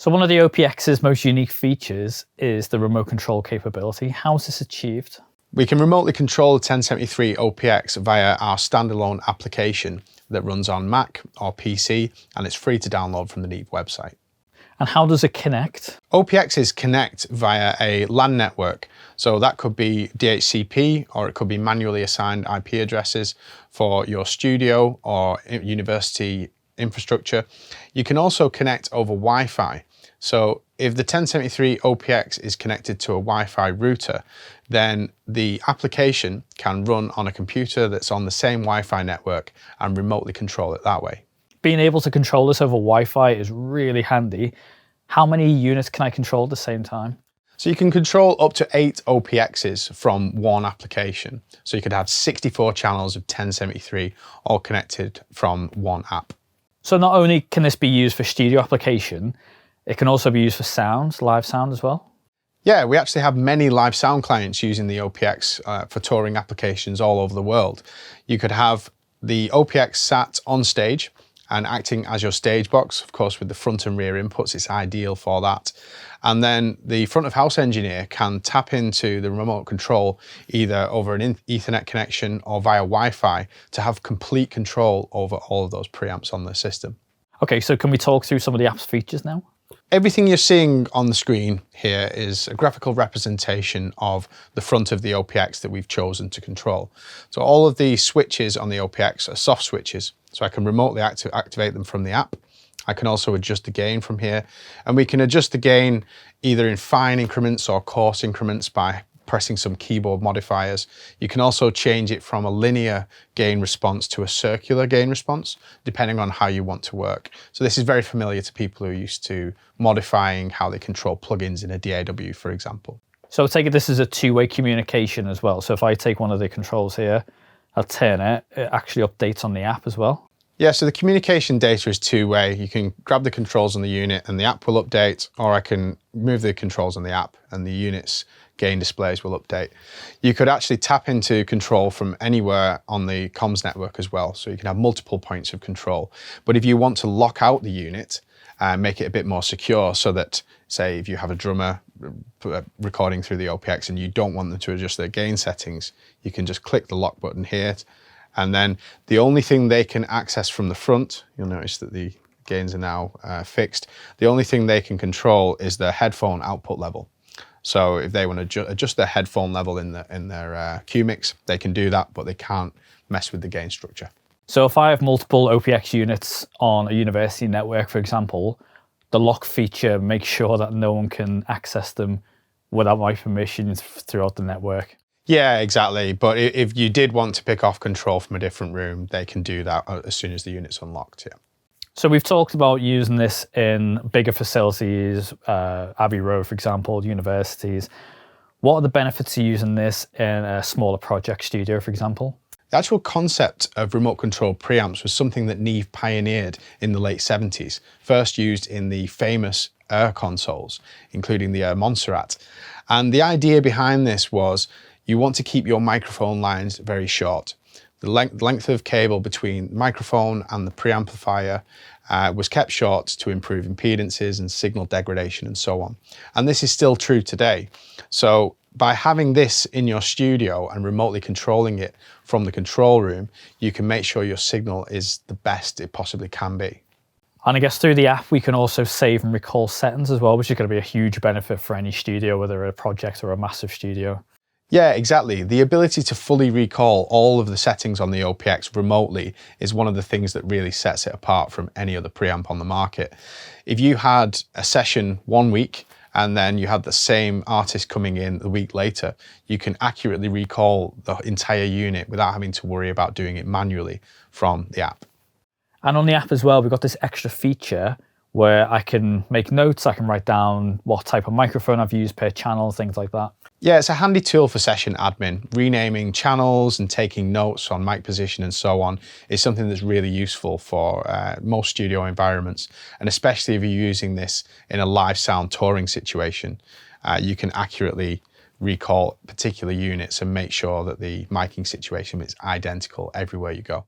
So one of the OPX's most unique features is the remote control capability. How is this achieved? We can remotely control the 1073 OPX via our standalone application that runs on Mac or PC, and it's free to download from the Neve website. And how does it connect? OPXs connect via a LAN network. So that could be DHCP, or it could be manually assigned IP addresses for your studio or university infrastructure. You can also connect over Wi-Fi. So if the 1073 OPX is connected to a Wi-Fi router, then the application can run on a computer that's on the same Wi-Fi network and remotely control it that way. Being able to control this over Wi-Fi is really handy. How many units can I control at the same time? So you can control up to 8 OPXs from one application. So you could have 64 channels of 1073 all connected from one app. So not only can this be used for studio application, it can also be used for sound, live sound as well? Yeah, we actually have many live sound clients using the OPX for touring applications all over the world. You could have the OPX sat on stage and acting as your stage box. Of course, with the front and rear inputs, it's ideal for that. And then the front of house engineer can tap into the remote control either over an Ethernet connection or via Wi-Fi to have complete control over all of those preamps on the system. Okay, so can we talk through some of the app's features now? Everything you're seeing on the screen here is a graphical representation of the front of the OPX that we've chosen to control. So all of the switches on the OPX are soft switches, so I can remotely activate them from the app. I can also adjust the gain from here, and we can adjust the gain either in fine increments or coarse increments by pressing some keyboard modifiers. You can also change it from a linear gain response to a circular gain response, depending on how you want to work. So this is very familiar to people who are used to modifying how they control plugins in a DAW, for example. So I take it this is a two-way communication as well. So if I take one of the controls here, I'll turn it, it actually updates on the app as well. Yeah, so the communication data is two-way. You can grab the controls on the unit and the app will update, or I can move the controls on the app and the unit's gain displays will update. You could actually tap into control from anywhere on the comms network as well, so you can have multiple points of control. But if you want to lock out the unit and make it a bit more secure, so that, say, if you have a drummer recording through the OPX and you don't want them to adjust their gain settings, you can just click the lock button here, and then the only thing they can access from the front, you'll notice that the gains are now fixed, the only thing they can control is their headphone output level. So if they want to adjust their headphone level in their Q mix, they can do that, but they can't mess with the gain structure. So if I have multiple OPX units on a university network, for example, the lock feature makes sure that no one can access them without my permission throughout the network. Yeah, exactly. But if you did want to pick off control from a different room, they can do that as soon as the unit's unlocked, yeah. So we've talked about using this in bigger facilities, Abbey Road, for example, universities. What are the benefits of using this in a smaller project studio, for example? The actual concept of remote control preamps was something that Neve pioneered in the late 70s, first used in the famous Air consoles, including the Air Montserrat. And the idea behind this was you want to keep your microphone lines very short. The length of cable between the microphone and the preamplifier was kept short to improve impedances and signal degradation and so on. And this is still true today. So by having this in your studio and remotely controlling it from the control room, you can make sure your signal is the best it possibly can be. And I guess through the app, we can also save and recall settings as well, which is going to be a huge benefit for any studio, whether a project or a massive studio. Yeah, exactly. The ability to fully recall all of the settings on the OPX remotely is one of the things that really sets it apart from any other preamp on the market. If you had a session one week and then you had the same artist coming in the week later, you can accurately recall the entire unit without having to worry about doing it manually from the app. And on the app as well, we've got this extra feature where I can make notes, I can write down what type of microphone I've used per channel, things like that. Yeah, it's a handy tool for session admin. Renaming channels and taking notes on mic position and so on is something that's really useful for most studio environments. And especially if you're using this in a live sound touring situation, you can accurately recall particular units and make sure that the miking situation is identical everywhere you go.